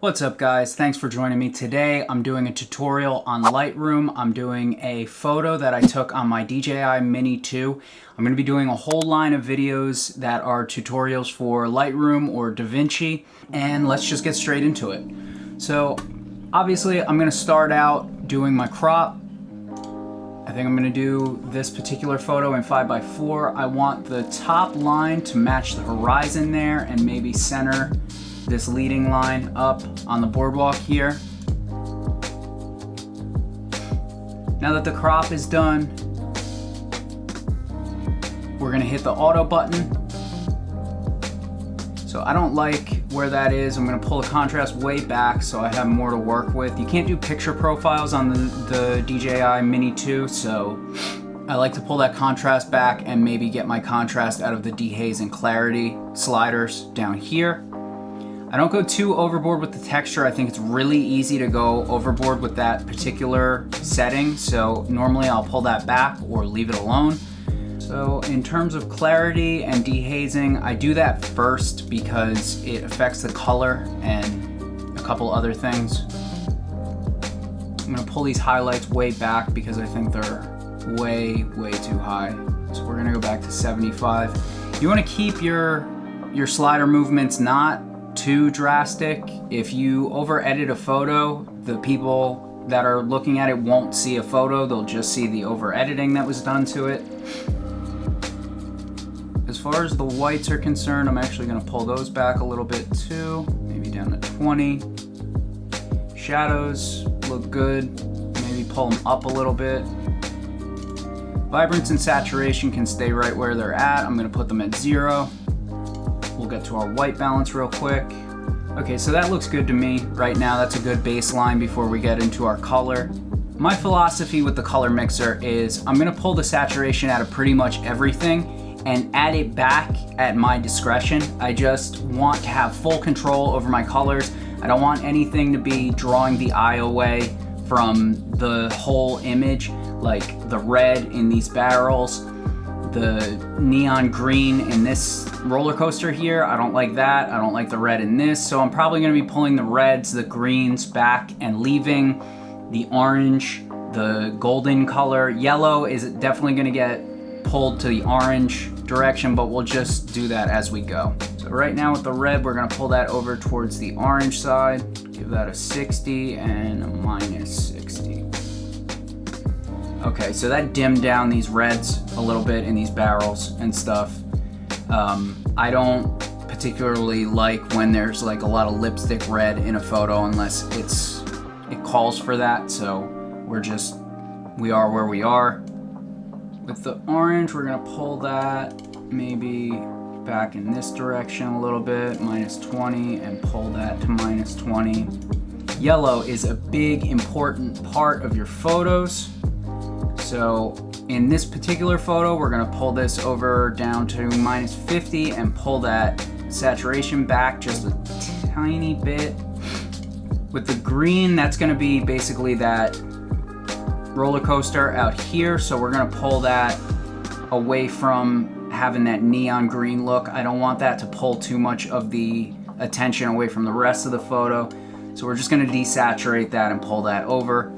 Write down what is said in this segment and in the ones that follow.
What's up guys, thanks for joining me. Today I'm doing a tutorial on Lightroom. I'm doing a photo that I took on my DJI Mini 2. I'm going to be doing a whole line of videos that are tutorials for Lightroom or DaVinci, and let's just get straight into it. So obviously I'm going to start out doing my crop. I think I'm going to do this particular photo in 5x4. I want the top line to match the horizon there and maybe center this leading line up on the boardwalk here. Now that the crop is done, we're gonna hit the auto button. So I don't like where that is. I'm gonna pull the contrast way back so I have more to work with. You can't do picture profiles on the DJI Mini 2, so I like to pull that contrast back and maybe get my contrast out of the Dehaze and clarity sliders down here. I don't go too overboard with the texture. I think it's really easy to go overboard with that particular setting. So normally I'll pull that back or leave it alone. So in terms of clarity and dehazing, I do that first because it affects the color and a couple other things. I'm gonna pull these highlights way back because I think they're way too high. So we're gonna go back to 75. You wanna keep your slider movements not too drastic. If you over edit a photo, the people that are looking at it won't see a photo, they'll just see the over editing that was done to it. As far as the whites are concerned, I'm actually going to pull those back a little bit too, maybe down to 20. Shadows look good, maybe pull them up a little bit. Vibrance and saturation can stay right where they're at. I'm going to put them at 0. We'll get to our white balance real quick. Okay, so that looks good to me right now. That's a good baseline before we get into our color. My philosophy with the color mixer is I'm gonna pull the saturation out of pretty much everything and add it back at my discretion. I just want to have full control over my colors. I don't want anything to be drawing the eye away from the whole image, like the red in these barrels, the neon green in this roller coaster here. I don't like that. I don't like the red in this. So I'm probably going to be pulling the reds, the greens back and leaving the orange, the golden color. Yellow is definitely going to get pulled to the orange direction, but we'll just do that as we go. So right now with the red, we're going to pull that over towards the orange side. Give that a 60 and a minus 60. Okay, so that dimmed down these reds a little bit in these barrels and stuff. I don't particularly like when there's like a lot of lipstick red in a photo unless it calls for that. So we are where we are. With the orange, we're gonna pull that maybe back in this direction a little bit, minus 20, and pull that to minus 20. Yellow is a big important part of your photos. So in this particular photo, we're gonna pull this over down to minus 50 and pull that saturation back just a tiny bit. With the green, that's gonna be basically that roller coaster out here. So we're gonna pull that away from having that neon green look. I don't want that to pull too much of the attention away from the rest of the photo. So we're just gonna desaturate that and pull that over.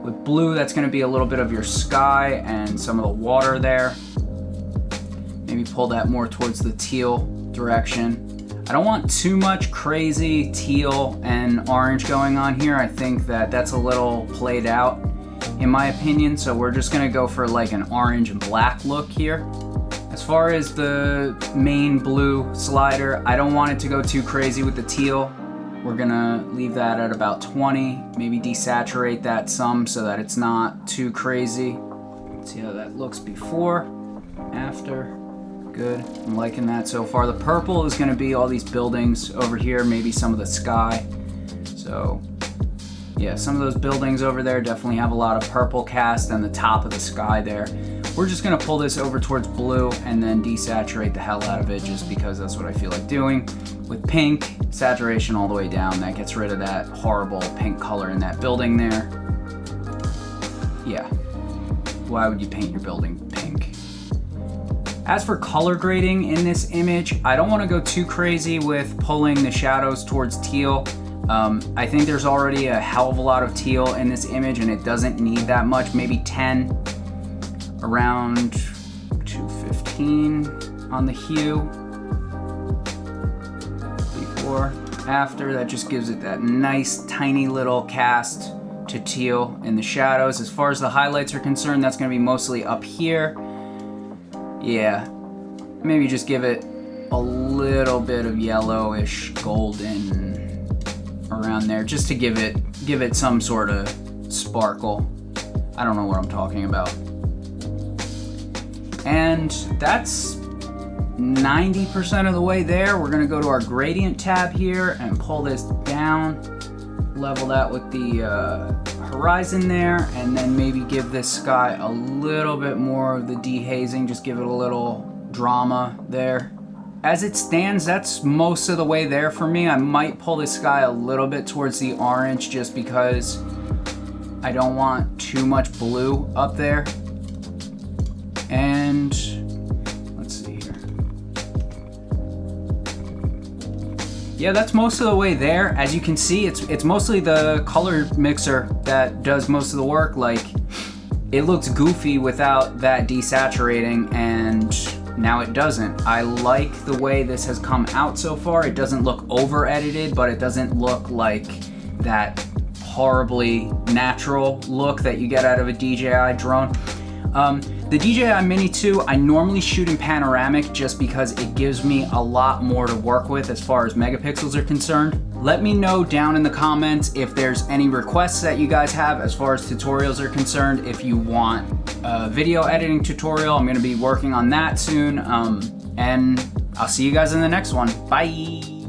With blue, that's gonna be a little bit of your sky and some of the water there. Maybe pull that more towards the teal direction. I don't want too much crazy teal and orange going on here. I think that that's a little played out in my opinion. So we're just gonna go for like an orange and black look here. As far as the main blue slider, I don't want it to go too crazy with the teal. We're gonna leave that at about 20, maybe desaturate that some so that it's not too crazy. See how that looks before, after, good. I'm liking that so far. The purple is gonna be all these buildings over here, maybe some of the sky. So yeah, some of those buildings over there definitely have a lot of purple cast and the top of the sky there. We're just gonna pull this over towards blue and then desaturate the hell out of it just because that's what I feel like doing. With pink, saturation all the way down. That gets rid of that horrible pink color in that building there. Yeah, why would you paint your building pink? As for color grading in this image, I don't want to go too crazy with pulling the shadows towards teal. I think there's already a hell of a lot of teal in this image and it doesn't need that much, maybe 10, around 215 on the hue. Before, after, that just gives it that nice tiny little cast to teal in the shadows. As far as the highlights are concerned, that's gonna be mostly up here. Yeah, maybe just give it a little bit of yellowish golden around there, just to give it some sort of sparkle. I don't know what I'm talking about. And that's 90% of the way there. We're gonna go to our gradient tab here and pull this down, level that with the horizon there, and then maybe give this sky a little bit more of the dehazing, just give it a little drama there. As it stands, that's most of the way there for me. I might pull this sky a little bit towards the orange just because I don't want too much blue up there. And let's see here. Yeah, that's most of the way there. As you can see, it's mostly the color mixer that does most of the work. Like, it looks goofy without that desaturating, and now it doesn't. I like the way this has come out so far. It doesn't look over edited, but it doesn't look like that horribly natural look that you get out of a DJI drone. The DJI Mini 2, I normally shoot in panoramic just because it gives me a lot more to work with as far as megapixels are concerned. Let me know down in the comments if there's any requests that you guys have as far as tutorials are concerned. If you want a video editing tutorial, I'm gonna be working on that soon. And I'll see you guys in the next one. Bye.